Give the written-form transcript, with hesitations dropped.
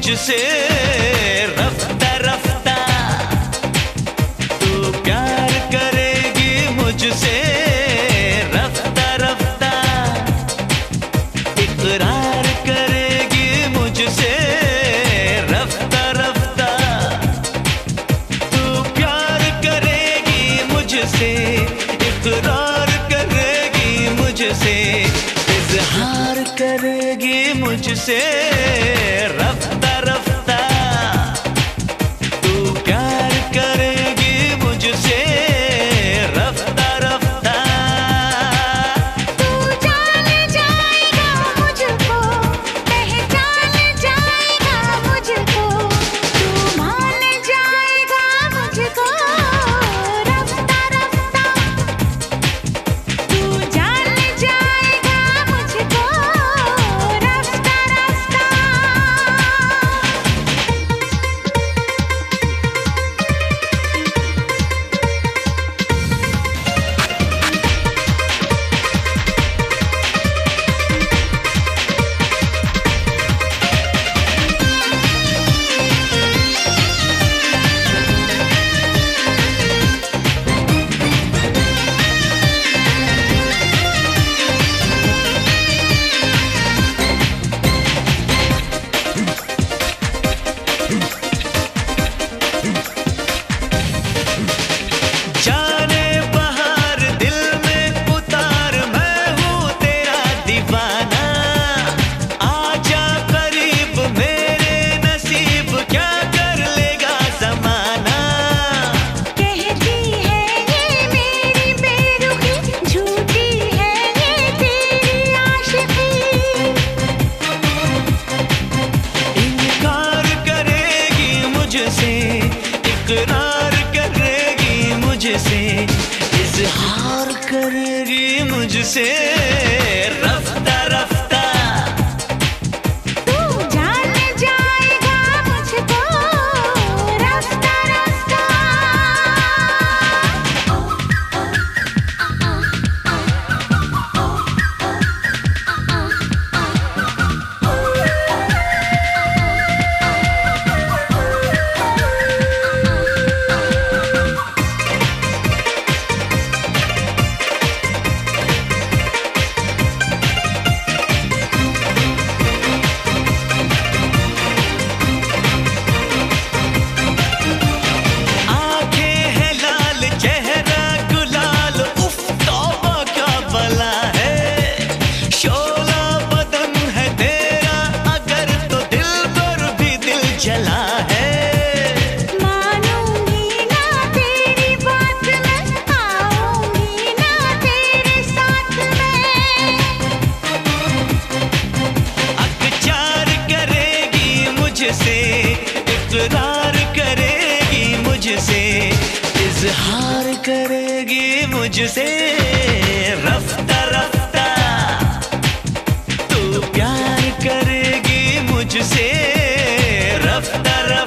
मुझसे रफ्ता रफ्ता, तू प्यार करेगी मुझसे रफ्ता रफ्ता, इकरार करेगी मुझसे रफ्ता रफ्ता, तू प्यार करेगी मुझसे, इकरार करेगी मुझसे, इजहार करेगी मुझसे रफ्ता रफ्ता, तू प्यार करेगी मुझसे रफ्ता रफ्ता। तू जान जाएगा मुझको, पहचान जाएगा मुझको, तू मान जाएगा मुझको रफ्ता रफ्ता, तू जान जाएगा मुझको रफ्ता रफ्ता। जाने बहार दिल में उतार, मैं हूँ तेरा दीवाना, आजा करीब मेरे नसीब, क्या कर लेगा ज़माना। कहती है ये मेरी बेरुखी, झूठी है ये तेरी आशिकी, इनकार करेगी मुझसे, इकरार करेगी मुझसे, इजहार करेगी मुझसे रफ्ता रफ्ता, तू जान जाएगा मुझको रफ्ता रफ्ता। आंखें हैं लाल, चेहरा गुलाल, उफ तौबा क्या बला है, शोला बदन है तेरा अगर तो दिल पर भी दिल जला है। मानूंगी ना तेरी बात मैं, आऊंगी ना तेरे साथ मैं, अकचार करेगी मुझसे, इकरार करेगी मुझसे, इजहार करेगी मुझसे रफ्ता रफ्ता, तू प्यार करेगी मुझसे रफ्ता रफ्ता।